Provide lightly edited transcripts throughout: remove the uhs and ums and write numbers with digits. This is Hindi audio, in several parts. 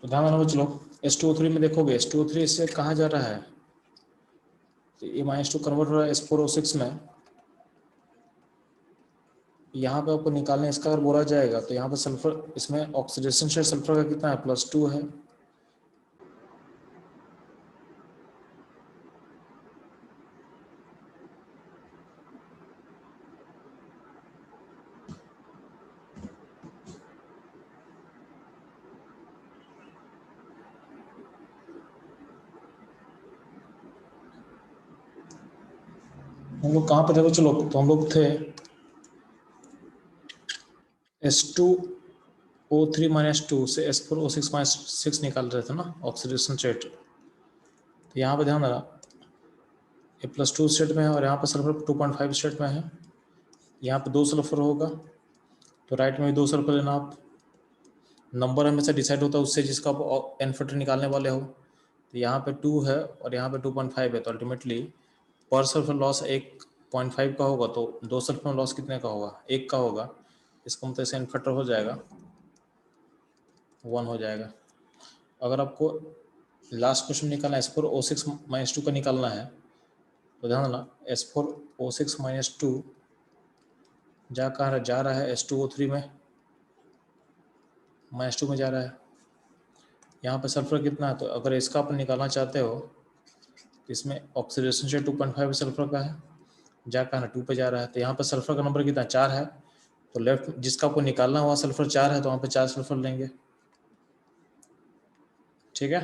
तो ध्यान देना बच्चों लोग, H2O3 में देखोगे H2O3 इससे कहाँ जा रहा है, तो ये -2 कन्वर्ट हो रहा है H4O6 में। यहाँ पे आपको निकालने इसका अगर बोला जाएगा तो यहाँ पे सल्फर, इसमें ऑक्सीडेशन शेयर सल्फर का कितना है, +2 है। हम लोग कहाँ पे थे बच्चों लोग, तो हम लोग थे H2O3 -2 से H4O6 -6 निकाल रहे थे ना ऑक्सीडेशन स्टेट। तो यहाँ पे ध्यान देना, ये +2 स्टेट में है और यहाँ पे सल्फर 2.5 स्टेट में है। यहाँ पे 2 सल्फर होगा तो राइट में भी 2 सल्फर लेना आप। नंबर हमेशा डिसाइड होता है उससे जिसका आप एन फैक्टर निकालने वाले हो। तो यहाँ पे 2 है और यहाँ पे 2.5 है, तो अल्टीमेटली पर सल्फर लॉस 1.5 का होगा, तो 2 सल्फर में लॉस कितने का होगा, 1 का होगा। इसका मतलब एन फैक्टर हो जाएगा 1 हो जाएगा। अगर आपको लास्ट क्वेश्चन निकालना है H4O6 -2 का निकालना है तो ध्यान देना H4O6 -2 जा रहा है H2O3 में, -2 में जा रहा है। यहाँ पे सल्फर कितना है, तो अगर इसका अपन निकालना चाहते हो तो इसमें ऑक्सीडेशन शेयर 2.5 सल्फर का है, ना 2 पे जा रहा है। तो यहाँ पे सल्फर का नंबर कितना 4 है, तो लेफ्ट जिसका आपको निकालना हुआ सल्फर 4 है तो वहाँ पे 4 सल्फर लेंगे, ठीक है।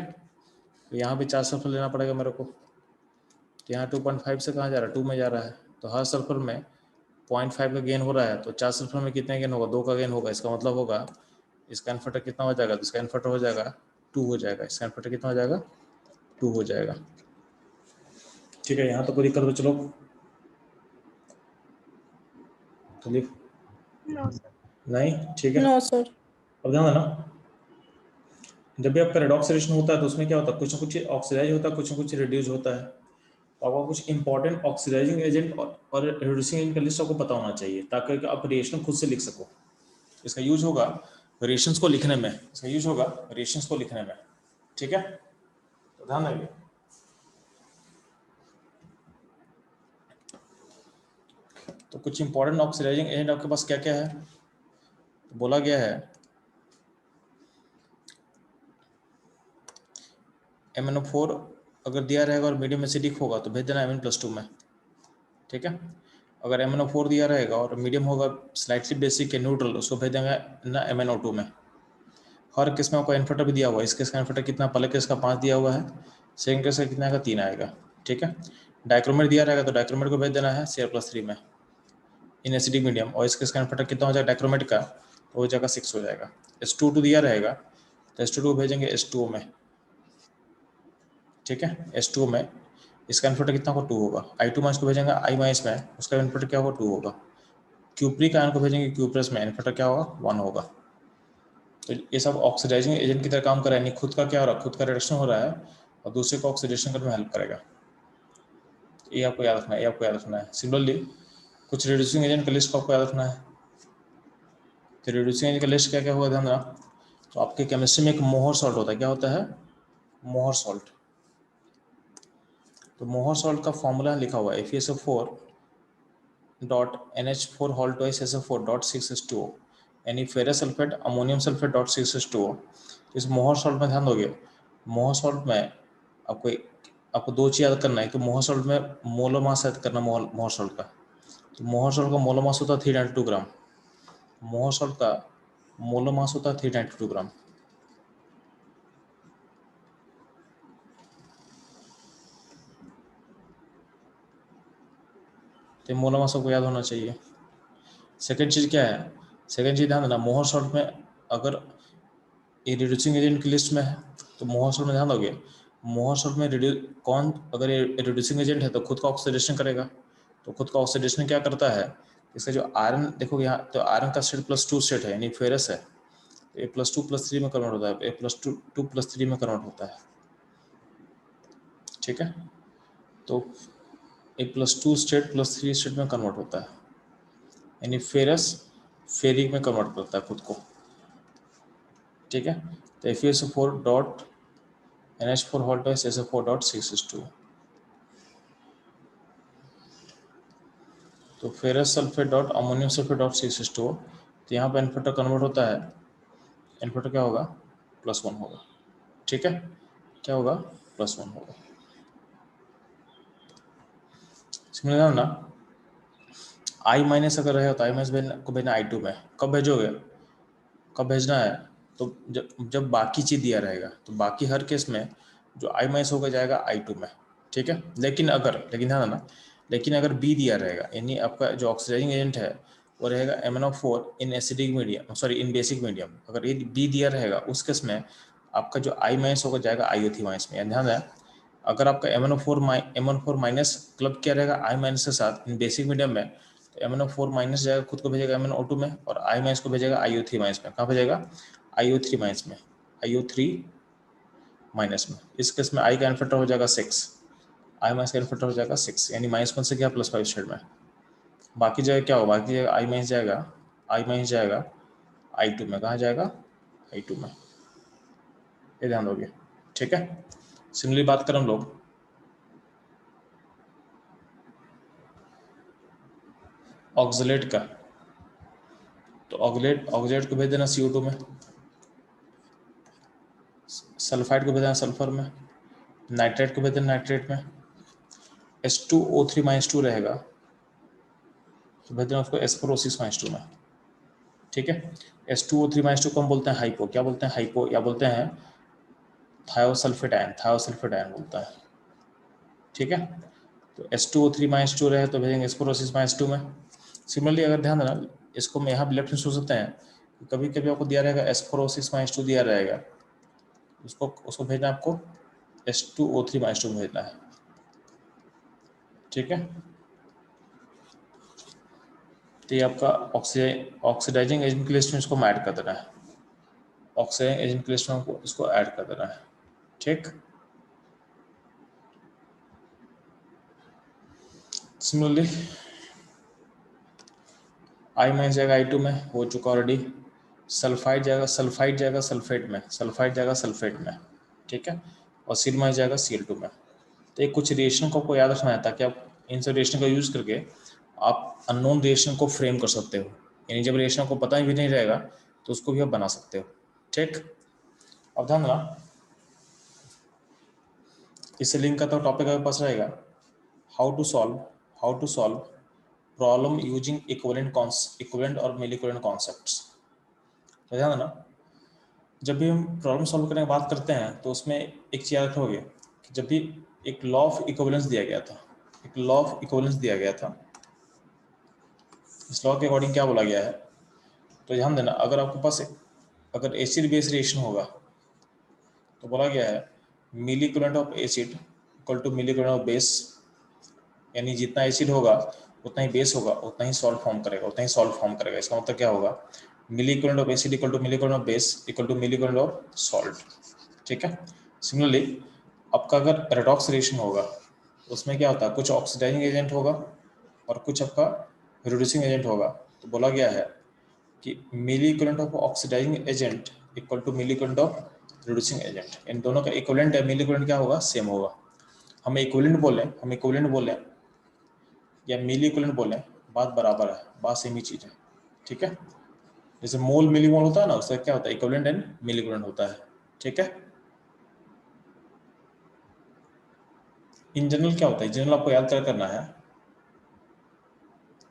तो यहाँ पे 4 सल्फर लेना पड़ेगा मेरे को। तो यहाँ 2.5 से कहाँ जा रहा है, 2 में जा रहा है, तो हर सल्फर में 0.5 का गेन हो रहा है, तो 4 सल्फर में कितने गेन होगा, 2 का गेन होगा। इसका मतलब होगा इसका एन फैक्टर कितना हो जाएगा, तो इसका एन फैक्टर हो जाएगा 2 हो जाएगा। इसका एन फैक्टर कितना हो जाएगा, 2 हो जाएगा, ठीक है। यहाँ तो कोई दिक्कत बच्चों लोग, तो लिख नहीं, ठीक है। No sir. अब ध्यान देना, जब भी आपका रेडॉक्स रिएक्शन होता है तो उसमें क्या होता है, कुछ ना कुछ ऑक्सीडाइज होता है, कुछ ना कुछ रिड्यूस होता है। तो आपको कुछ इंपॉर्टेंट ऑक्सीडाइजिंग एजेंट और रिड्यूसिंग एजेंट का लिस्ट आपको पता होना चाहिए, ताकि आप रिएक्शन खुद से लिख सको। इसका यूज होगा रिएक्शंस को लिखने में, ठीक है। तो ध्यान रखिए, तो कुछ इंपॉर्टेंट ऑक्सीडाइजिंग एजेंट आपके पास क्या क्या है, तो बोला गया है MnO4 अगर दिया रहेगा और मीडियम एसिडिक होगा तो भेज देना Mn+2 में, ठीक है। अगर MnO4 दिया रहेगा और मीडियम होगा स्लाइटली बेसिक या न्यूट्रल, उसको भेज देंगे ना MnO2 में। हर केस में आपको एन फैक्टर भी दिया हुआ है। इस केस का एन फैक्टर कितना, पहले केस का 5 दिया हुआ है, सेकंड केस का कितना आएगा, 3 आएगा, ठीक है। डाइक्रोमेट दिया रहेगा तो डाइक्रोमेट को भेज देना है Cr+3 में इन एसिडिक मीडियम, और इस केस का एन फैक्टर कितना हो जाएगा डाइक्रोमेट का, तो हो जाएगा 6 हो जाएगा। H2O2 दिया रहेगा तो H2O2 भेजेंगे H2O में, ठीक है। H2O में इसका एन फैक्टर कितना होगा, 2 होगा। I2 माइनस को भेजेंगे I माइनस में, उसका एन फैक्टर क्या होगा, 2 होगा। Q3 का आयन को भेजेंगे Q+ में, एन फैक्टर क्या होगा, 1 होगा। तो ये सब ऑक्सीडाइजिंग एजेंट की तरह काम कर रहा है, यानी खुद का क्या हो रहा है, खुद का रिडक्शन हो रहा है और दूसरे को ऑक्सीडेशन करने में हेल्प करेगा। ये आपको याद रखना है, सिमिलरली कुछ रिड्यूसिंग एजेंट का लिस्ट को आपको याद रखना है। तो रिड्यूसिंग एजेंट का लिस्ट क्या क्या होगा, ध्यान देना। तो आपके केमिस्ट्री में एक मोहर सॉल्ट होता है, क्या होता है, मोहर सॉल्ट। तो मोहर सॉल्ट का फॉर्मूला लिखा हुआ है FeSO4.NH4 यानी ferrous sulphate ammonium sulphate .6H2O। इस मोहर सॉल्ट में ध्यान दोगे, मोहर सॉल्ट में आपको 2 चीज़ याद करना है। तो मोहर सॉल्ट में मोलर मास याद करना, मोहर सॉल्ट का। तो मोहर सॉल्ट का मोलर मास होता है 392 ग्राम। मोहर सॉल्ट का मोलर मास होता है 392 ग्राम। तो मोलर मास आपको याद होना चाहिए। सेकेंड चीज़ क्या है, सेकेंड चीज़ ध्यान देना, मोहर सॉल्ट में अगर ये रिड्यूसिंग एजेंट की लिस्ट में है तो मोहर सॉल्ट में ध्यान दोगे, मोहर सॉल्ट में अगर ये रिड्यूसिंग एजेंट है तो खुद का ऑक्सीडेशन करेगा। तो खुद का ऑक्सीडेशन क्या करता है, इसका जो आयरन देखोगे यहाँ, तो आयरन का स्टेट +2 स्टेट है यानी फेरस है, तो ये +2+3 में कन्वर्ट होता है, ये +2+3 में कन्वर्ट होता है, ठीक है। तो ये +2 स्टेट +3 स्टेट में कन्वर्ट होता है, यानी फेरस फेरिक में कन्वर्ट करता है खुद को, ठीक है। तो FeSO4 डॉट NH4 हॉट है SO4 डॉट 6H2। तो ferrous sulphate dot ammonium sulphate dot 6H2। तो यहाँ पर एन फैक्टर कन्वर्ट होता है, एन फैक्टर क्या होगा, +1 होगा। ठीक है, क्या होगा, +1 होगा। समझ ना, I माइनस अगर रहे तो I माइनस को भेजना I2 में, कब भेजोगे, कब भेजना है, तो जब बाकी चीज दिया रहेगा, तो बाकी हर केस में जो I माइनस होकर जाएगा I2 में। ठीक है, लेकिन ध्यान देना, लेकिन अगर B दिया रहेगा, यानी आपका जो ऑक्सीडाइजिंग एजेंट है वो रहेगा MnO4 इन एसिडिक मीडियम, सॉरी इन बेसिक मीडियम, अगर ये B दिया रहेगा उस केस में आपका जो I माइनस होकर जाएगा IO3 माइनस में। ध्यान दें, अगर आपका MnO4 माइनस क्लब किया रहेगा I माइनस के साथ इन बेसिक मीडियम में, तो MnO4 माइनस जाएगा, खुद को भेजेगा MnO2 में, और I माइनस को भेजेगा IO3 माइनस में। कहाँ भेजेगा, IO3 माइनस में, IO3 माइनस में। इस केस में I का एन फैक्टर हो जाएगा 6, I माइनस का एन फैक्टर हो जाएगा 6, यानी -1 से क्या +5 स्टेट में। बाकी जगह क्या होगा, बाकी जगह I माइनस जाएगा I2 में। कहाँ जाएगा, I2 में, ये ध्यान दोगे। ठीक है, सिमिलरली बात करें हम लोग ऑक्सलेट का, तो ऑक्सलेट को भेज देना CO2 में, सल्फाइड को भेज देना सल्फर में, नाइट्रेट को भेज देना नाइट्रेट में, H2O3 - 2 रहेगा तो भेज देना उसको S4O6 - 2 में। ठीक है, H2O3 - 2 को हम बोलते हैं हाइपो, क्या बोलते हैं, हाइपो, या बोलते हैं थायोसल्फेट आयन बोलता है। ठीक है, तो H2O3 - 2 रहे तो भेजेंगे S4O6 - 2 में। सिमिलरली अगर ध्यान देना, इसको मैं यहाँ लेफ्ट में सोच सकते हैं, कभी कभी आपको दिया रहेगा S4O6 - 2 दिया रहेगा, उसको भेजना आपको H2O3 - 2 भेजना है। ठीक है, तो ये आपका ऑक्सीडाइजिंग एजेंट की लिस्ट में इसको ऐड कर देना है, ऑक्सीडाइजिंग एजेंट की लिस्ट में आपको इसको ऐड कर देना है। ठीक, सिमिलरली I माइनस जाएगा I2 में, हो चुका ऑलरेडी। सल्फाइड जाएगा सल्फेट में। ठीक है, और सील माइनस जाएगा Cl2 में। तो एक कुछ रिएक्शन को आपको याद रखना है, ताकि आप इन सब रिएक्शन का यूज करके आप अननोन रिएक्शन को फ्रेम कर सकते हो, यानी जब रिएक्शन को पता भी नहीं रहेगा तो उसको भी आप बना सकते हो। ठीक, अब ध्यान देना, इससे लिंक का तो टॉपिक आपके पास रहेगा, how to solve problem using equivalent और मिली इक्विवेलेंट कॉन्सेप्ट्स। तो ध्यान देना, जब भी हम प्रॉब्लम सॉल्व करने की बात करते हैं तो उसमें एक चीज याद रखोगे कि जब भी एक लॉ ऑफ इक्विवेलेंस दिया गया था, इस लॉ के अकॉर्डिंग क्या बोला गया है, तो ध्यान देना, अगर आपके पास अगर एसिड बेस रिएक्शन होगा तो बोला गया है milliequivalent of acid equal to milliequivalent of base, यानी जितना एसिड होगा उतना ही बेस होगा, उतना ही सॉल्ट फॉर्म करेगा। इसका मतलब क्या होगा, milliequivalent of acid equal to milliequivalent of base equal to milliequivalent of salt. ठीक है, सिमिलरली आपका अगर रेडॉक्स रिएक्शन होगा उसमें क्या होता है, कुछ ऑक्सीडाइजिंग एजेंट होगा और कुछ आपका रिड्यूसिंग एजेंट होगा। तो बोला गया है कि milliequivalent of oxidising agent equal to milliequivalent of reducing agent, इन दोनों का इक्विवेलेंट है, मिली इक्विवेलेंट क्या होगा, सेम होगा। हम इक्विवेलेंट बोलें या मिली इक्विवेलेंट बोलें, बात बराबर है, बात सेम ही चीज़ है। ठीक है, जैसे मोल मिली मोल होता है ना, उसका क्या होता है, इक्विवेलेंट एंड मिली इक्विवेलेंट होता है। ठीक है, इन जनरल क्या होता है, जनरल आपको याद करना है,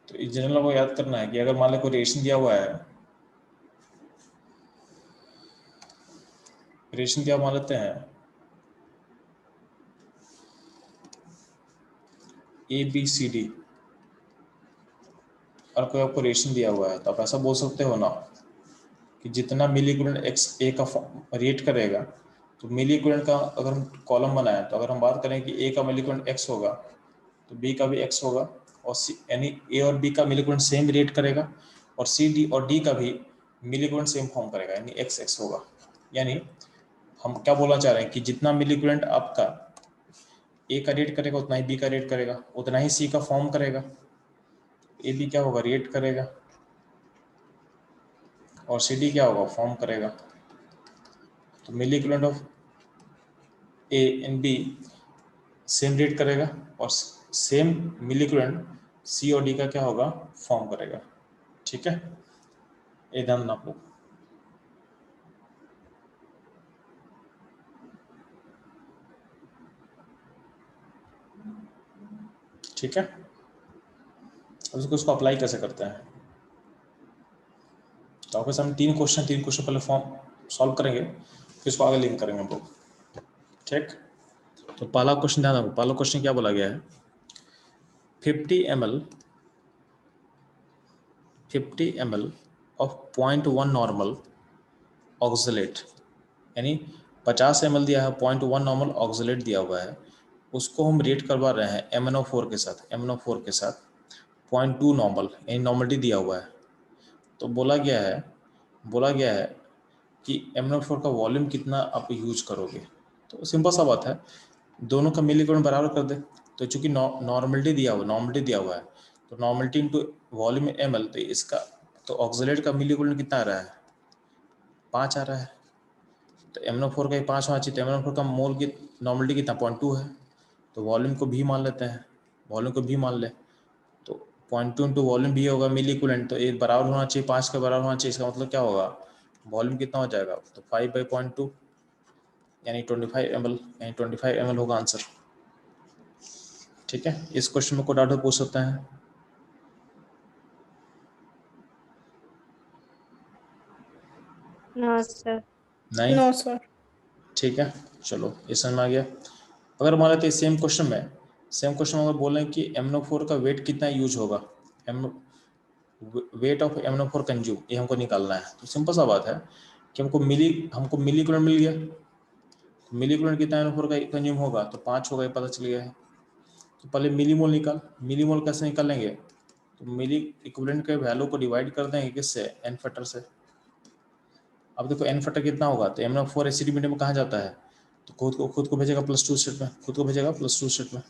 तो इस जनरल आपको याद करना है कि अगर मान लो कोई रिएक्शन दिया हुआ है, रिएक्शन क्या मान लेते हैं ABCD, और कोई आपको रिएक्शन दिया हुआ है तो आप ऐसा बोल सकते हो ना कि जितना मिली इक्विवेलेंट एक्स ए का रिएक्ट करेगा, तो मिली इक्विवेलेंट का अगर हम कॉलम बनाए तो अगर हम बात करें कि ए का मिली इक्विवेलेंट एक्स होगा तो बी का भी एक्स होगा, और यानी ए और बी का मिली इक्विवेलेंट सेम रिएक्ट करेगा, और सी डी और डी का भी मिली इक्विवेलेंट सेम फॉर्म करेगा, यानी एक्स एक्स होगा। यानी हम क्या बोलना चाह रहे हैं कि जितना मिली इक्विवेलेंट आपका ए का रिएक्ट करेगा उतना ही बी का रिएक्ट करेगा, उतना ही सी का फॉर्म करेगा, ए बी क्या होगा, रिएक्ट करेगा, और सी डी क्या होगा, फॉर्म करेगा। तो milliequivalent of A and B same rate करेगा और सेम मिली इक्विवेलेंट सी और डी का क्या होगा, फॉर्म करेगा। ठीक है, ये ध्यान देना आप लोग। ठीक है, अब इसको अप्लाई कैसे करते हैं, तो आपके सामने तीन क्वेश्चन पहले फॉर्म सॉल्व करेंगे, फिर इसको आगे लिंक करेंगे हम लोग। ठीक, तो पहला क्वेश्चन ध्यान रखो, पहला क्वेश्चन क्या बोला गया है, 50 ml ऑफ 0.1 नॉर्मल ऑक्सलेट, यानी 50 ml दिया है, 0.1 नॉर्मल ऑक्सलेट दिया हुआ है, उसको हम रेट करवा रहे हैं MnO4 के साथ, 0.2 नॉर्मल, यानी नॉर्मलिटी दिया हुआ है। तो बोला गया है कि MnO4 का वॉल्यूम कितना आप यूज करोगे। तो सिंपल सा बात है, दोनों का मिली इक्विवेलेंट बराबर कर दे। तो चूंकि नॉर्मलिटी दिया हुआ है, तो नॉर्मलिटी इंटू वॉल्यूम ml, तो इसका तो ऑक्सलेट का मिली इक्विवेलेंट कितना आ रहा है, 5 आ रहा है। तो MnO4 का ही 5 होना चाहिए, तो MnO4 का मोल की नॉर्मलिटी कितना 0.2 है, तो वॉल्यूम को भी मान लेते हैं, वॉल्यूम को भी मान ले, तो 0.2 इंटू वॉल्यूम भी होगा मिली इक्विवेलेंट, तो ये बराबर होना चाहिए, 5 के बराबर होना चाहिए। इसका मतलब क्या होगा, वॉल्यूम कितना हो जाएगा, तो 5/0.2 यानी 25 ml, यानी 25 ml होगा आंसर। ठीक है, इस क्वेश्चन में कोई डाउट पूछ सकते हैं? No sir. नहीं, नो सर। ठीक है, चलो ये समझ में आ गया। अगर मान लेते हैं सेम क्वेश्चन में अगर बोलें कि MnO4 का वेट कितना यूज होगा, वेट ऑफ MnO4 कंज्यूम, ये हमको निकालना है। तो सिंपल सा बात है कि हमको मिली इक्विवेलेंट मिल गया, तो मिली इक्विवेलेंट कितना MnO4 का कंज्यूम होगा, तो 5 होगा, ये पता चल गया है। तो पहले मिलीमोल निकाल, मिलीमोल कैसे निकालेंगे, तो मिली इक्विवेलेंट के वैल्यू को डिवाइड कर देंगे किससे, n फैक्टर से। अब देखो n फैक्टर कितना होगा, तो MnO4 एसिडिक मीडियम में कहाँ जाता है, तो खुद को भेजेगा +2 स्टेट में,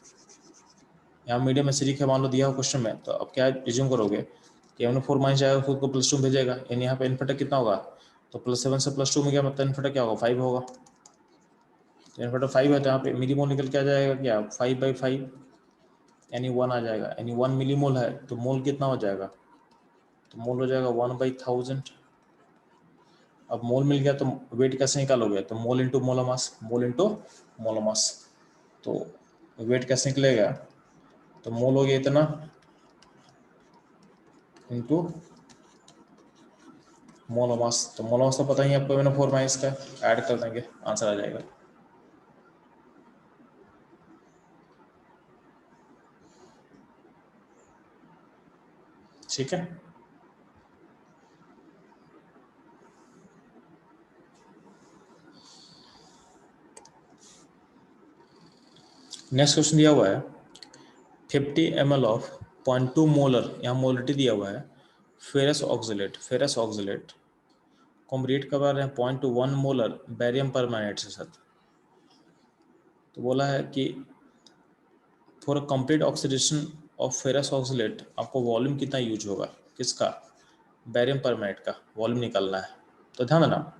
यहाँ मीडियम एसिडिक है मान लो दिया हो क्वेश्चन में, तो अब क्या रिज्यूम करोगे कि MnO4 माइनस जाएगा, खुद को +2 में भेजेगा, यानी यहाँ पे n फैक्टर कितना होगा, तो +7 से +2 में गया, मतलब n फैक्टर क्या होगा, 5 होगा। तो n फैक्टर 5 है, तो यहाँ पे मिलीमोल निकल के आ जाएगा क्या, 5/5 यानी 1 आ जाएगा, यानी 1 मिलीमोल है, तो मोल कितना हो जाएगा, तो मोल हो जाएगा 1/1000। अब मोल मिल गया तो वेट कैसे निकालोगे, तो मोल इंटू मोलोमास, तो वेट कैसे निकलेगा, तो मोल हो गया इतना इंटू मोलोमास, तो मोलोमास तो पता ही आपको, MnO4 माइनस का ऐड कर देंगे, आंसर आ जाएगा। ठीक है, नेक्स्ट क्वेश्चन दिया हुआ है 50 ml ऑफ 0.2 मोलर, यहाँ मोलरिटी दिया हुआ है, फेरस ऑक्सलेट को हम रेट करवा रहे हैं 0.1 मोलर बैरियम परमैंगनेट के साथ। तो बोला है कि for a complete oxidation of ferrous oxalate आपको वॉल्यूम कितना यूज होगा, किसका, बैरियम परमैंगनेट का वॉल्यूम निकालना है। तो ध्यान देना,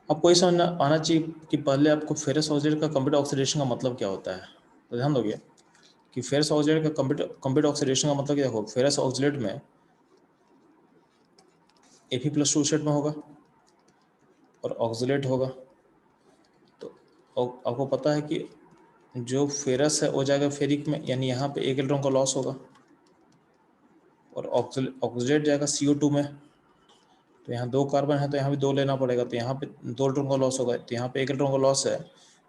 आपको ये समझना आना चाहिए कि पहले आपको फेरस ऑक्सलेट का कंप्लीट ऑक्सीडेशन का मतलब क्या होता है। तो ध्यान दोगे कि फेरस ऑक्सलेट का कंप्लीट ऑक्सीडेशन का मतलब क्या होगा, फेरस ऑक्सलेट में Fe+2 स्टेट में होगा और ऑक्सलेट होगा। तो आपको पता है कि जो फेरस है वो जाएगा फेरिक में, यानी यहाँ पे 1 इलेक्ट्रॉन का लॉस होगा, और ऑक्सलेट जाएगा CO2 में। तो यहाँ 2 कार्बन है, तो यहाँ भी 2 लेना पड़ेगा, तो यहाँ पे 2 इलेक्ट्रॉन का लॉस होगा, तो यहाँ पे 1 इलेक्ट्रॉन का लॉस है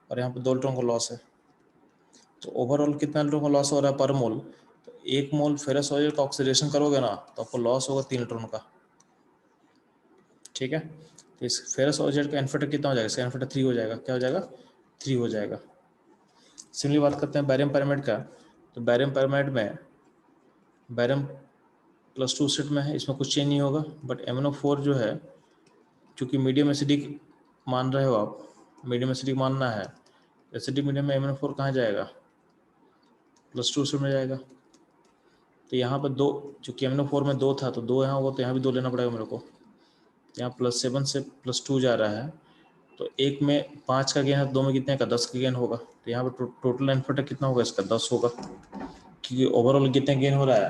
और यहाँ पे 2 इलेक्ट्रॉन का लॉस है। तो ओवरऑल कितना इलेक्ट्रॉन का लॉस हो रहा है पर मोल, तो 1 मोल फेरस ऑक्साइड का ऑक्सीडेशन करोगे ना, तो आपको लॉस होगा 3 इलेक्ट्रॉन का। ठीक है, तो इस फेरस ऑक्साइड का एन फैक्टर कितना हो जाएगा, इसका एन फैक्टर 3 हो जाएगा, क्या हो जाएगा, 3 हो जाएगा। सिमिलरली बात करते हैं बैरियम पैरामाइड का, तो बैरियम पैरामाइड में बैरियम +2 स्टेट में है, इसमें कुछ चेंज नहीं होगा, बट MnO4 जो है चूँकि मीडियम एसिडिक मान रहे हो आप, मीडियम एसिडिक मानना है, एसिडिक मीडियम में MnO4 कहाँ जाएगा, +2 स्टेट में जाएगा। तो यहाँ पर 2, चूँकि MnO4 में 2 था, तो 2 यहाँ होगा, तो यहाँ भी 2 लेना पड़ेगा मेरे को। यहाँ +7 से +2 जा रहा है, तो एक में 5 का गेन है, 2 में कितने का 10 का गेन होगा। तो यहाँ पर टोटल इनपुट कितना होगा इसका 10 होगा, क्योंकि ओवरऑल कितने गेन हो रहा है,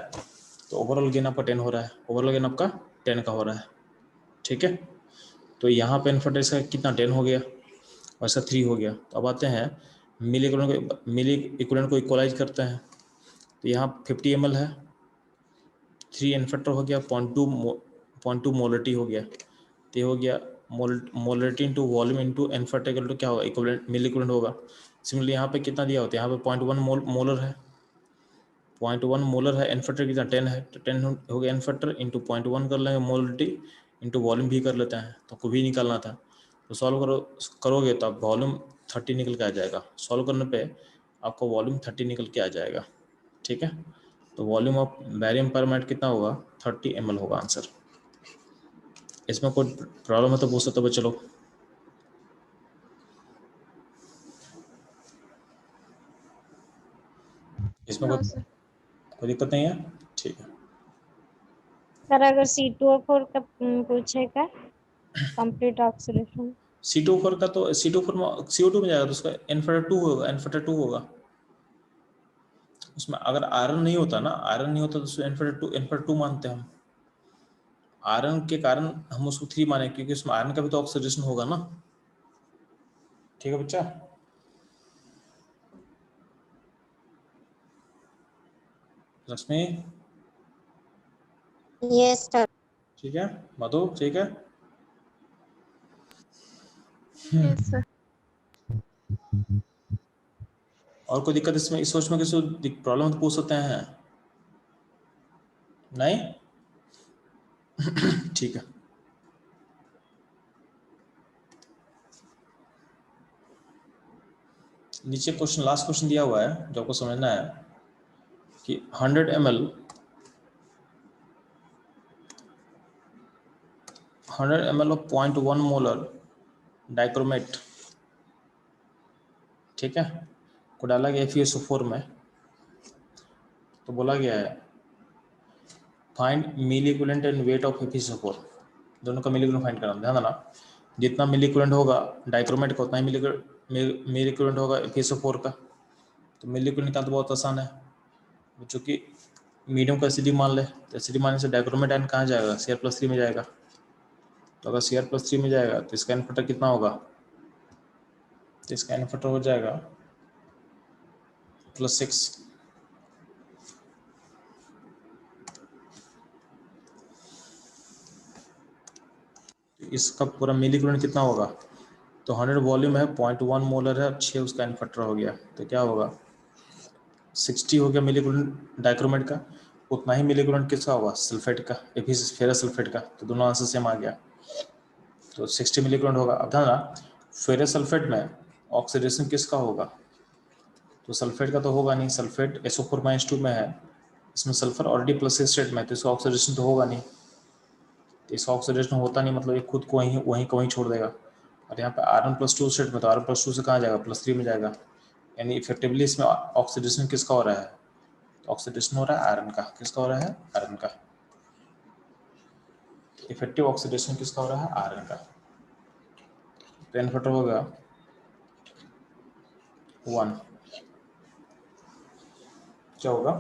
तो ओवरऑल गेन आपका 10 हो रहा है, ओवरऑल गेन आपका 10 का हो रहा है। ठीक है, तो यहाँ पे इनपुट इसका कितना 10 हो गया और इसका 3 हो गया। तो अब आते हैं मिली इक्विवेलेंट को इक्वलाइज करते हैं। तो यहाँ 50 ml है, 3 इन्फेक्टर हो गया, 0.2 मोलरिटी हो गया। तो ये हो गया molarity into volume into n factor equal to क्या होगा, इक्विवेलेंट मिली इक्विवेलेंट होगा। सिमिलरली यहाँ पे कितना दिया होता है, यहाँ पे 0.1 मोलर है, 0.1 मोलर है, इन्फेक्टर कितना 10 है, तो 10 हो गया इन्फेक्टर इंटू 0.1 कर लेंगे मोलरिटी इंटू वॉल्यूम भी कर लेते हैं, तो को भी निकालना था। तो सॉल्व करोगे तो आप वॉल्यूम 30 निकल के आ जाएगा, सॉल्व करने पे आपको वॉल्यूम 30 निकल के आ जाएगा। ठीक है, तो वॉल्यूम ऑफ बैरियम परमाइड कितना होगा, 30 ml होगा आंसर। इसमें कोई प्रॉब्लम है तो पूछ सकते हो, चलो इसमें कोई दिक्कत नहीं है। ठीक है सर अगर C2O4 का पूछेगा कंप्लीट ऑक्सीडेशन, C2O4 का, तो C2O4 में CO2 में जाएगा तो उसका N2 होगा। उसमें अगर आयरन नहीं होता ना, आयरन नहीं होता तो उसमें N2 मानते हैं हम। आयरन के कारण हम उसको 3 माने, क्योंकि उसमें आयरन का भी तो ऑक्सीडेशन होगा ना। ठीक है बच्चा, लक्ष्मी यस सर। ठीक है, मधु ठीक है। Yes sir. और कोई दिक्कत इसमें, इस सोच में किसी प्रॉब्लम तो पूछ सकते हैं, नहीं? ठीक है, नीचे क्वेश्चन, लास्ट क्वेश्चन दिया हुआ है जो आपको समझना है कि 100 ml ऑफ 0.1 मोलर डाइक्रोमेट, ठीक है, को डाला गया FeSO4 में। तो बोला गया है find milliequivalent and weight of FeSO4, दोनों का मिली इक्विवेलेंट फाइंड करना। ध्यान देना, जितना मिली इक्विवेलेंट होगा डाइक्रोमेट का उतना ही मिली इक्विवेलेंट होगा FeSO4 का। तो मिली इक्विवेलेंट निकालना तो बहुत आसान है, चूँकि मीडियम का एसिडी मान ले, तो एसिडी मानने से डाइक्रोमेट आयन कहाँ जाएगा, Cr+3 में जाएगा। तो अगर Cr+3 में जाएगा तो इसका इनफेक्टर कितना होगा, तो इसका इनफेक्टर हो जाएगा +6। इसका पूरा मिली इक्विवेलेंट कितना होगा, तो 100 वॉल्यूम है, 0.1 मोलर है, 6 उसका इन्फेक्टर हो गया, तो क्या होगा 60 हो गया मिली इक्विवेलेंट डाइक्रोमेट का। उतना ही मिली इक्विवेलेंट किसका होगा, सल्फेट का, फेरस सल्फेट का। तो दोनों आंसर सेम आ गया, तो 60 मिली इक्विवेलेंट होगा। अब ध्यान रखना, फेरस सल्फेट में ऑक्सीडेशन किसका होगा, तो सल्फेट का तो होगा नहीं, सल्फेट SO4-2 में है, इसमें सल्फर ऑलरेडी प्लस स्टेट में है, तो इसका ऑक्सीडेशन तो होगा नहीं। तो इसका ऑक्सीडेशन होता नहीं, मतलब ये खुद को वहीं छोड़ देगा। और यहाँ पे Rn+2 स्टेट में, तो Rn+2 से कहाँ जाएगा, +3 में जाएगा। यानी इफेक्टिवली इसमें ऑक्सीडेशन किसका हो रहा है, तो ऑक्सीडेशन हो रहा है आयरन का। किसका हो रहा है, आयरन का। इफेक्टिव ऑक्सीडेशन किसका हो रहा है, आयरन का। तो इन्फेक्टर होगा 1, क्या होगा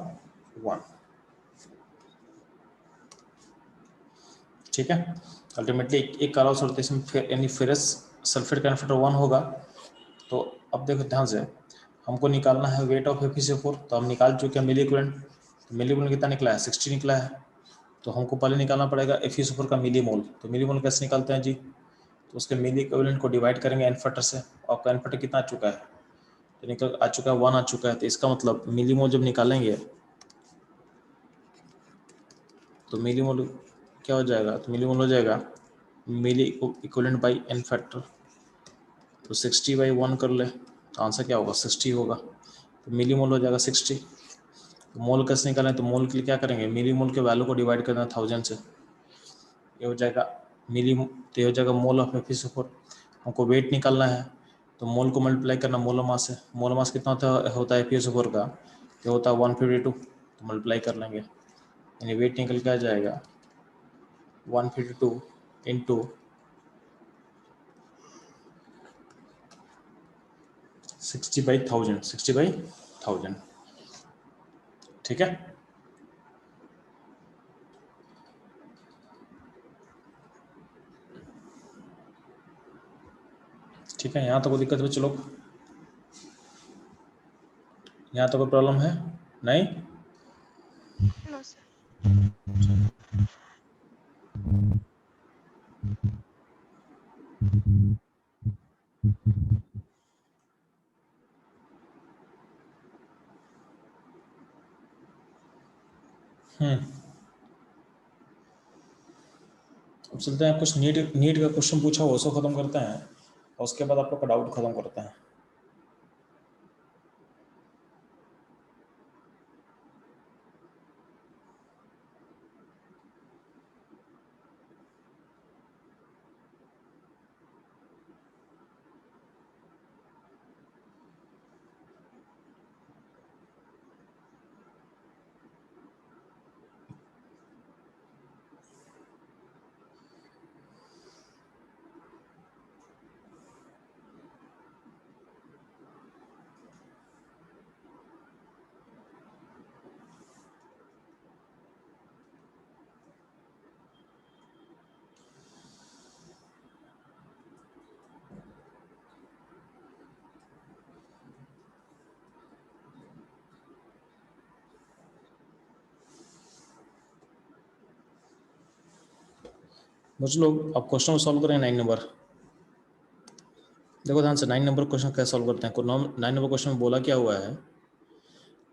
1। ठीक है, अल्टीमेटली एक काला होता है इसमें, यानी फेरस सल्फेट का इन्फेक्टर 1 होगा। तो अब देखो ध्यान से, हमको निकालना है वेट ऑफ FeSO4, तो हम निकाल चुके हैं मिली इक्विवेलेंट। तो मिली इक्विवेलेंट कितना निकला है, 60 निकला है। तो हमको पहले निकालना पड़ेगा FeSO4 का मिली मोल। तो मिली मोल कैसे निकालते हैं जी, तो उसके मिली इक्विवेलेंट को डिवाइड करेंगे इन्फेक्टर से। आपका इन्फेक्टर कितना आ चुका है, तो निकल आ चुका है 1 आ चुका है। तो इसका मतलब मिली मोल जब निकालेंगे तो मिली मोल क्या हो जाएगा, तो मिली मोल हो जाएगा मिली इक्विवेलेंट बाई इन्फेक्टर। तो 60/1 कर ले, तो आंसर क्या होगा 60 होगा। तो मिली मोल हो जाएगा 60। तो मोल कैसे निकालें, तो मोल के लिए क्या करेंगे, मिली मोल के वैल्यू को डिवाइड करना 1000 से। ये हो जाएगा तो ये हो जाएगा मोल ऑफ FeSO4। हमको वेट निकालना है, तो मोल को मल्टीप्लाई करना मोलर मास से। मोलर मास कितना होता है FeSO4 का, ये होता है 152। तो मल्टीप्लाई कर लेंगे, यानी वेट निकल के आ जाएगा 152 इंटू 60/1000 ठीक है। ठीक है, यहाँ तो कोई दिक्कत है चलो, यहाँ तो कोई प्रॉब्लम है नहीं। No sir. अब चलते हैं, कुछ नीट का क्वेश्चन पूछा वो उसको खत्म करते हैं और उसके बाद आप लोग का डाउट खत्म करते हैं। मुझे लोग अब क्वेश्चन सॉल्व करें 9 नंबर। देखो ध्यान से 9 नंबर क्वेश्चन कैसे सॉल्व करते हैं। 9 नंबर क्वेश्चन में बोला क्या हुआ है, तो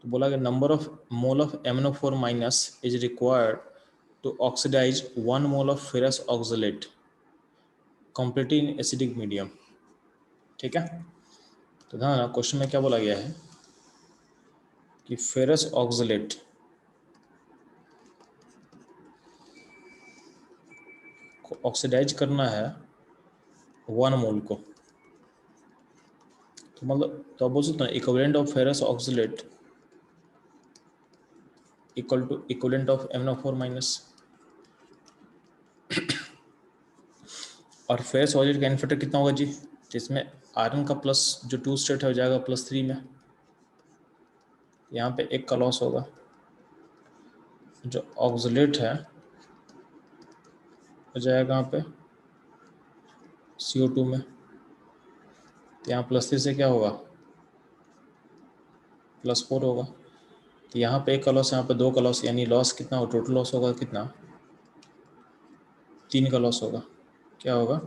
बोला कि number of mole of MnO4 minus is required to oxidize 1 mole of ferrous oxalate completely in acidic medium. ठीक है, तो ध्यान क्वेश्चन में क्या बोला गया है कि फेरस ऑक्सलेट को ऑक्सीडाइज करना है 1 मोल को, तो मतलब तो आप बोल सकते हैं equivalent of ferrous oxalate equal to equivalent of MnO4 minus, और फेरस ऑक्सलेट का इनफैक्टर कितना होगा जी, जिसमें आयरन का प्लस जो 2 स्टेट है हो जाएगा +3 में, यहाँ पे 1 का लॉस होगा, जो ऑक्सलेट है हो जाएगा यहाँ पे CO2 में, तो यहाँ +3 से क्या होगा +4 होगा, तो यहाँ पे 1 का लॉस, यहाँ पे 2 का लॉस, यानी लॉस कितना हो, टोटल लॉस होगा कितना 3 का लॉस होगा। क्या होगा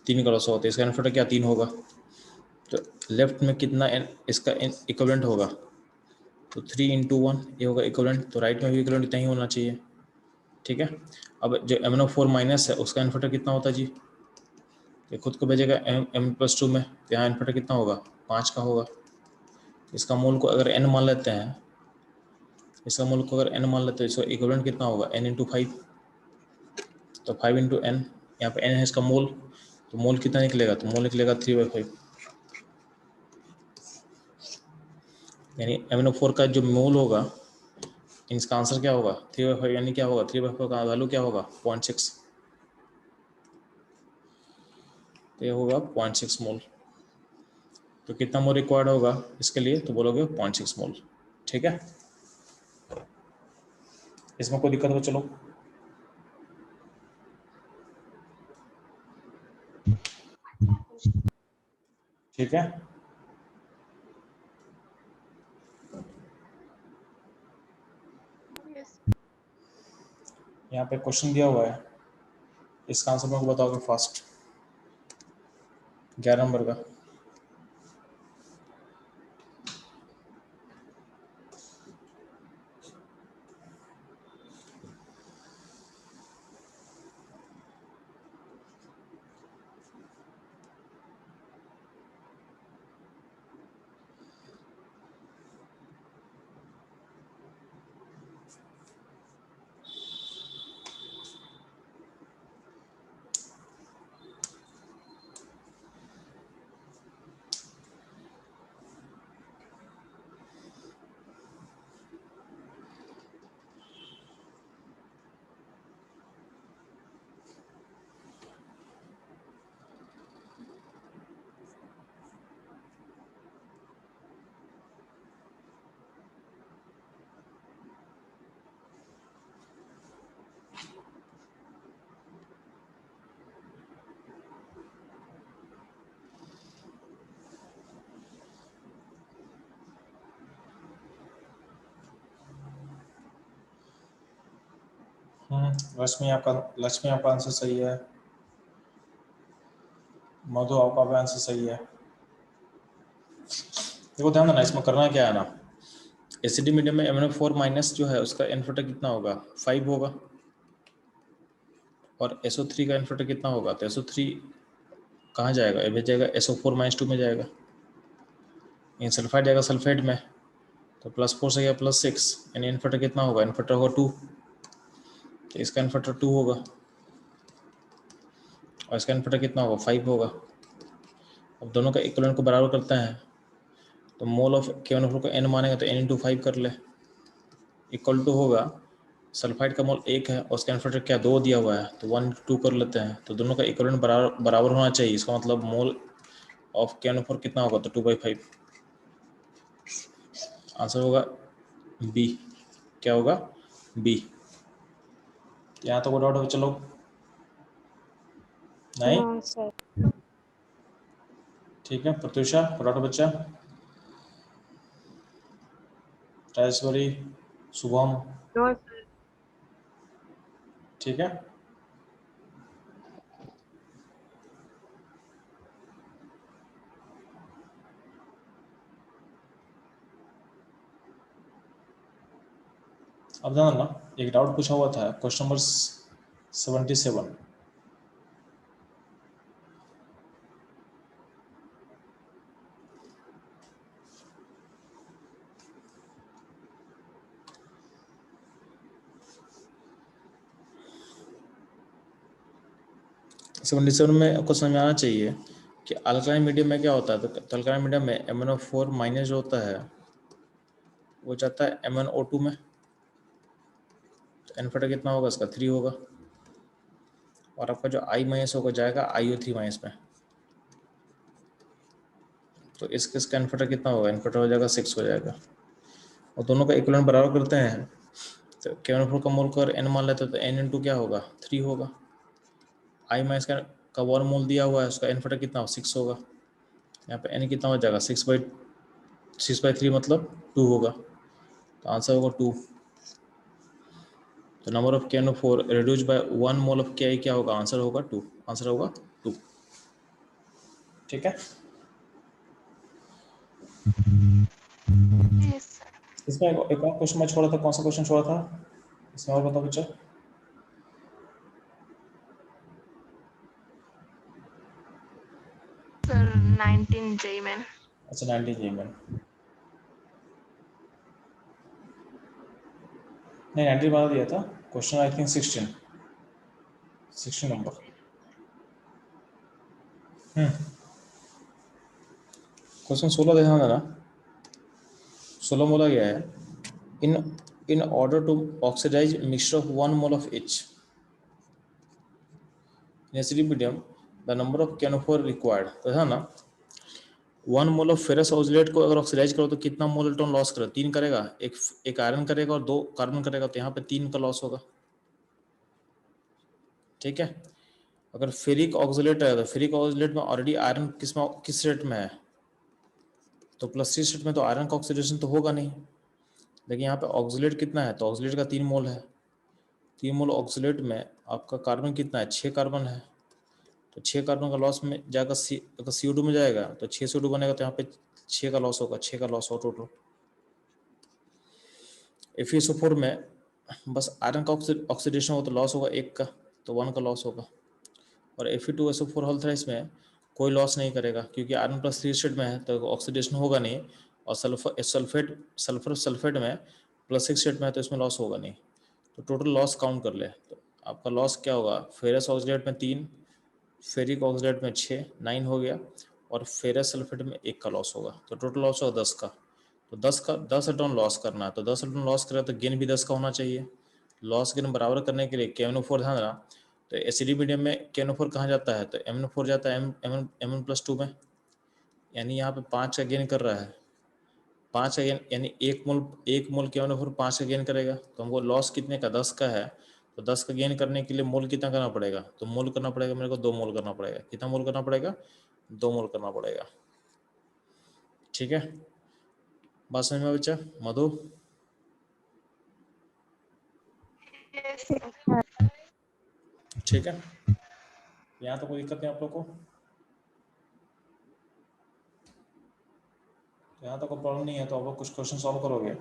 3 का लॉस होगा, तो इसका इनफैक्टर क्या 3 होगा, तो लेफ्ट में कितना इसका इक्विवेलेंट होगा, तो 3 × 1 ये होगा इक्विवेलेंट, तो राइट में भी इक्विवेलेंट इतना ही होना चाहिए। ठीक है, अब जो MnO4 माइनस है उसका इनफैक्टर कितना होता है जी, ये खुद को भेजेगा M+2 में, तो यहाँ इनफैक्टर कितना होगा 5 का होगा। इसका मोल को अगर n मान लेते हैं, इसका मोल को अगर n मान लेते हैं, इसका इक्विवेलेंट कितना होगा n × 5, तो 5 × n, यहाँ पे n है इसका मोल, तो मोल कितना निकलेगा, तो मोल निकलेगा 3/5, यानी MnO4 का जो मोल होगा इसका आंसर क्या होगा 3/5, यानी क्या होगा 3/5 का वैल्यू क्या होगा 0.6, तो ये होगा 0.6 मोल। तो कितना मोल रिक्वायर्ड होगा इसके लिए, तो बोलोगे 0.6 मोल। ठीक है, इसमें कोई दिक्कत हो चलो। ठीक है, यस। यहाँ पे क्वेश्चन दिया हुआ है, इसका आंसर मेरे को बताओगे फास्ट, 11 नंबर का। लक्ष्मी आपका आंसर सही है। मधु आपका भी आंसर सही है। देखो ध्यान देना, इसमें करना क्या है ना, एसिडी मीडियम में MnO4 माइनस जो है उसका n फैक्टर कितना होगा, 5 होगा, और SO3 का n फैक्टर कितना होगा, तो SO3 कहाँ जाएगा, ये जाएगा SO4 माइनस 2 में जाएगा, इन सल्फाइड जाएगा सल्फेट में, तो +4 से गया +6, यानी n फैक्टर कितना होगा, n फैक्टर होगा 2, तो इसका n फैक्टर 2 होगा, और इसका n फैक्टर कितना होगा, 5 होगा। अब दोनों का इक्विवेलेंट को बराबर करते हैं, तो मोल ऑफ KNO4 को n मानेगा तो n × 5 कर ले, इक्वल टू होगा, सल्फाइड का मोल 1 है और उसका n फैक्टर क्या 2 दिया हुआ है, तो 1 × 2 कर लेते हैं, तो दोनों का इक्विवेलेंट बराबर होना चाहिए, इसका मतलब मोल ऑफ KNO4 कितना होगा, तो 2/5, आंसर होगा बी। क्या होगा, बी। यहाँ तो कोई डाउट हो, चलो नहीं, नो सर। ठीक है। प्रत्युषा कोई डाउट बच्चा, राजेश्वरी, शुभम, नो सर। ठीक है। अब ध्यान ना, एक डाउट पूछा हुआ था, क्वेश्चन नंबर 77, में आपको समझ में आना चाहिए कि अल्कलाइन मीडियम में क्या होता है, तो अल्कलाइन मीडियम में MnO4 माइनस जो होता है वो जाता है MnO2 में, तो n फैक्टर कितना होगा, इसका 3 होगा, और आपका जो I माइनस होगा जाएगा IO3 माइनस में, तो इसका n फैक्टर कितना होगा, n फैक्टर हो जाएगा 6 हो जाएगा, और दोनों का इक्विवेलेंट बराबर करते हैं, तो KNO4 का मोल को n मान लेते हैं तो n × क्या होगा, 3 होगा, I माइनस का 1 मोल दिया हुआ है, उसका n फैक्टर कितना 6 होगा, यहाँ पे n कितना हो जाएगा, 6/3 मतलब 2 होगा, तो आंसर होगा 2। तो number of KNO4 reduce by 1 mole of Ki क्या होगा, आंसर होगा 2, आंसर होगा 2, ठीक है। Yes sir. इसमें एक और क्वेश्चन मैं छोड़ा था, कौन सा क्वेश्चन छोड़ा था इसमें, और बताओ बच्चा। Sir 19 J man. अच्छा 19 जी में नहीं, 19 बता दिया था, question I think 16 number. Question 16 देखा ना, 16 बोला गया है, in in order to oxidise mixture of 1 mole of H in acidic medium the number of KNO4 required, तो है ना, 1 मोल ऑफ फेरस ऑक्सीडेट को अगर ऑक्सीडाइज करो तो कितना मोल इलेक्ट्रॉन लॉस करेगा, 3 करेगा, एक आयरन करेगा और 2 कार्बन करेगा, तो यहाँ पे 3 का लॉस होगा, ठीक है। अगर फेरिक ऑक्सीलेट है तो फेरिक ऑक्सीलेट में ऑलरेडी आयरन किस स्टेट में है, तो +3 स्टेट में, तो आयरन का ऑक्सीडेशन तो होगा नहीं, लेकिन यहाँ पे ऑक्सीलेट कितना है, तो ऑक्सीलेट का 3 मोल है, 3 मोल ऑक्सीलेट में आपका कार्बन कितना है, 6 कार्बन है, तो 6 कार्बन का लॉस में जाएगा अगर CO2 में जाएगा तो 6 CO2 बनेगा, तो यहाँ पे 6 का लॉस होगा, 6 का लॉस हो टोटल। FeSO4 में बस आयरन का ऑक्सीडेशन हो तो लॉस होगा 1 का, तो 1 का लॉस होगा, और Fe2SO4 हॉल थ्राइस में कोई लॉस नहीं करेगा क्योंकि आयरन +3 स्टेट में है तो ऑक्सीडेशन होगा नहीं, और सल्फर सल्फेट में +6 स्टेट में है तो इसमें लॉस होगा नहीं, तो टोटल लॉस काउंट कर ले, तो आपका लॉस क्या होगा, फेरस ऑक्सीडेट में 3, फेरिक ऑक्सीडेट में 6, 9 हो गया, और फेरस सल्फेट में 1 का लॉस होगा, तो टोटल लॉस होगा 10 का, तो 10 इलेक्ट्रॉन लॉस करना है, तो 10 इलेक्ट्रॉन लॉस करेगा तो गेन भी 10 का होना चाहिए, लॉस गेन बराबर करने के लिए KNO4 ध्यान देना, तो एसिडिक मीडियम में KNO4 कहाँ जाता है, तो MnO4 जाता है Mn+2 में, यानी यहाँ पे 5 का गेन कर रहा है, 5 का गेन यानी 1 मोल KNO4 5 का गेन करेगा, तो हमको लॉस कितने का, 10 का है, तो 10 का गेन करने के लिए मोल कितना करना पड़ेगा, तो मोल करना पड़ेगा मेरे को 2 मोल करना पड़ेगा, कितना मोल करना पड़ेगा, 2 मोल करना पड़ेगा, ठीक है। बात समझ में बच्चा, मधु, Yes. ठीक है, यहाँ तो कोई दिक्कत नहीं आप लोग को, यहाँ तो कोई प्रॉब्लम नहीं है। तो आप लोग कुछ क्वेश्चन सॉल्व करोगे।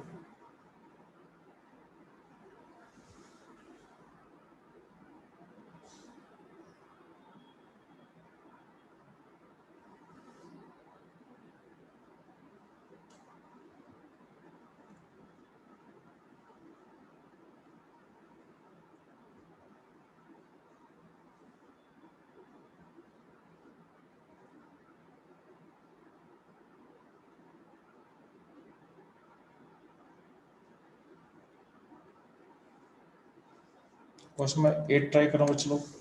क्वेश्चन नंबर 8 ट्राई करो बच्चे लोग।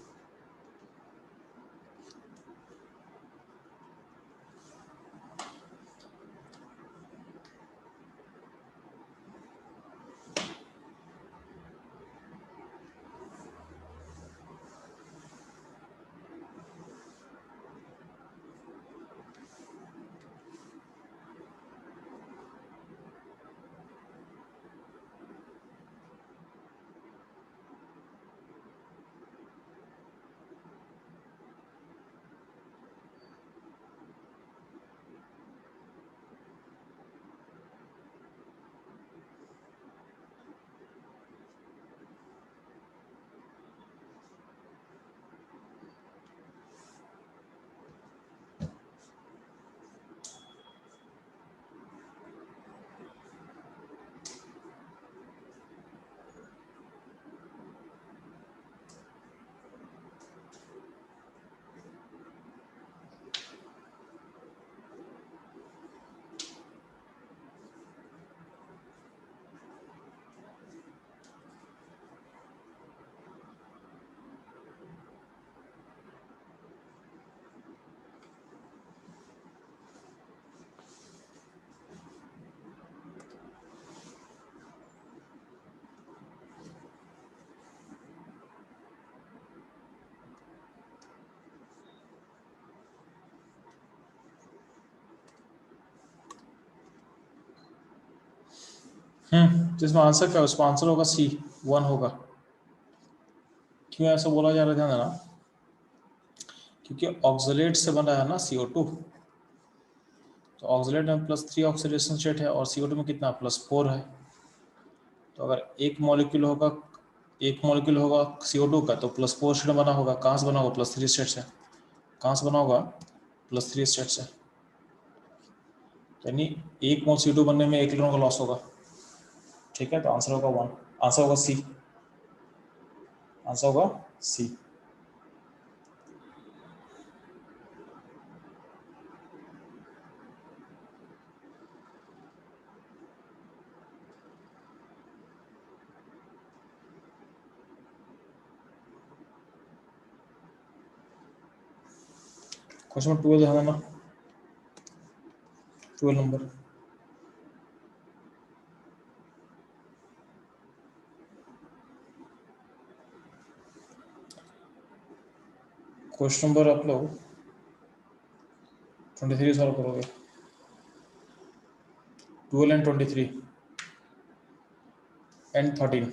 तो इसमें आंसर क्या है? उसका आंसर होगा सी, 1 होगा। क्यों ऐसा बोला जा रहा है ध्यान देना, क्योंकि ऑक्सलेट से बन रहा है ना CO2। तो ऑक्सलेट में +3 ऑक्सीडेशन स्टेट है और CO2 में कितना +4 है। तो अगर एक मॉलिक्यूल होगा CO2 का तो +4 स्टेट बना होगा। कहाँ से बना होगा? +3 स्टेट से। कहाँ से बना होगा? +3 स्टेट से। यानी एक मोल CO2 बनने में 1 इलेक्ट्रॉन का लॉस होगा। ठीक है, तो आंसर होगा 1। आंसर होगा सी। आंसर होगा सी। क्वेश्चन नंबर 12 ध्यान देना, 12 नंबर। क्वेश्चन नंबर आप लोग 23 सॉल्व करोगे। 12 एंड 23 एंड 13।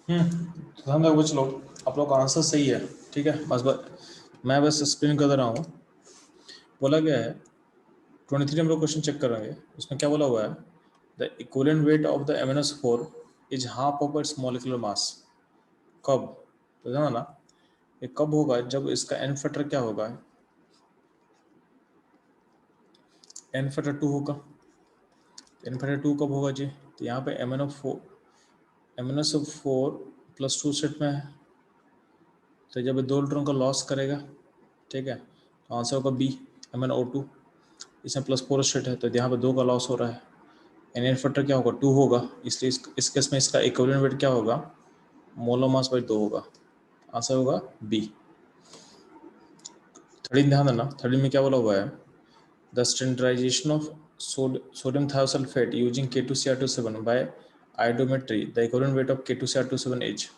तो ध्यान रखो कुछ लोग, आप लोग का आंसर सही है, ठीक है, मैं बस एक्सप्लेन कर रहा हूँ। बोला गया है 23 हम लोग क्वेश्चन चेक करेंगे, उसमें क्या बोला हुआ है, the equivalent weight of the MnSO4 is half of its molecular mass. कब? तो ध्यान ना, ये कब होगा, जब इसका n फैक्टर क्या होगा, n फैक्टर 2 होगा। n फैक्टर 2 कब होगा जी? तो यहाँ पे MnSO4 +2 सेट में है, तो जब ये 2 इलेक्ट्रॉन का लॉस करेगा, ठीक है, तो आंसर होगा बी, MnO2। इसमें +4 सेट है, तो यहाँ पे 2 का लॉस हो रहा है, एन फैक्टर क्या होगा, 2 होगा, इसलिए इस केस में इसका इक्विवेलेंट वेट क्या होगा, मोलर मास बाई 2 होगा, आंसर होगा बी। 13 ध्यान देना, 13 में क्या बोला हुआ है, the standardization of sodium thiosulphate using K2Cr27 by iodometry, the equivalent weight of K2Cr27 is.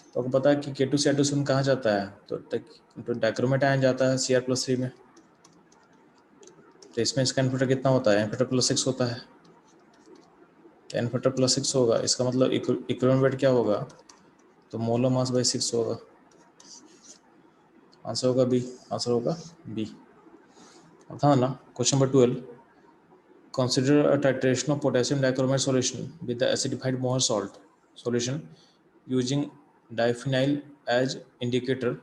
तो आपको पता है कि K2Cr27 कहाँ जाता है, तो डाइक्रोमेट आयन जाता है Cr+3 में, तो इसमें इसका एन फैक्टर कितना होता है, एन फैक्टर +6 होता है, एन फैक्टर +6 होगा, इसका मतलब इक्विवेलेंट वेट क्या होगा, तो मोलर मास बाई 6 होगा, आंसर होगा बी, आंसर होगा बी। अब था ना question number 12, consider a titration of potassium dichromate solution with the acidified Mohr salt solution using diphenyl as indicator,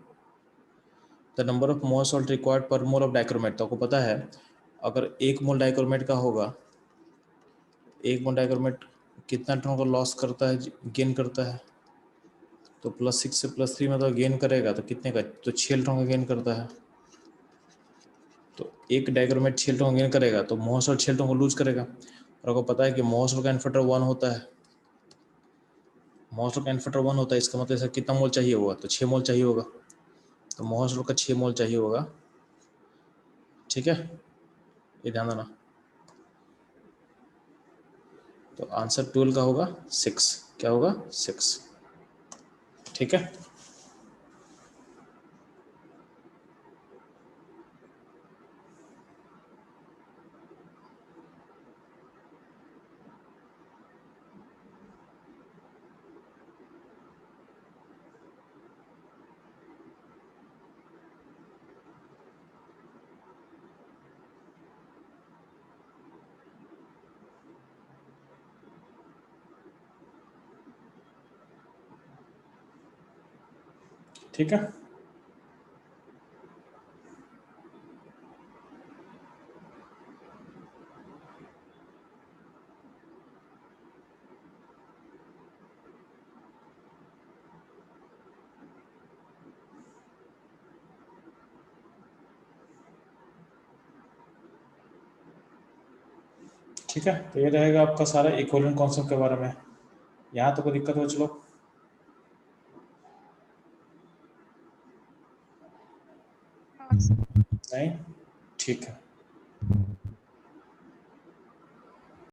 the number of Mohr salt required per mole of dichromate. तो आपको पता है अगर 1 मोल डाइक्रोमेट का होगा, 1 मोल डाइक्रोमेट कितना इलेक्ट्रॉन का लॉस करता है, गेन करता है, तो +6 से +3 में तो गेन करेगा, तो कितने का, तो 6 इलेक्ट्रॉन का गेन करता है, तो एक डाइक्रोमेट 6 इलेक्ट्रॉन गेन करेगा, तो मोहर 6 इलेक्ट्रॉन को लूज करेगा, और आपको पता है कि मोहर का एन फैक्टर 1 होता है, मोहर का एन फैक्टर 1 होता है, इसका मतलब कितना मोल चाहिए होगा, तो 6 मोल चाहिए होगा, तो मोहर का 6 मोल चाहिए होगा, ठीक है, ये ध्यान देना। तो आंसर 12 का होगा 6, क्या होगा 6, ठीक है। ठीक है, ठीक है, तो ये रहेगा आपका सारा इक्विवेलेंट कॉन्सेप्ट के बारे में। यहाँ तो कोई दिक्कत हो, चलो हाँ सर। नहीं, ठीक है।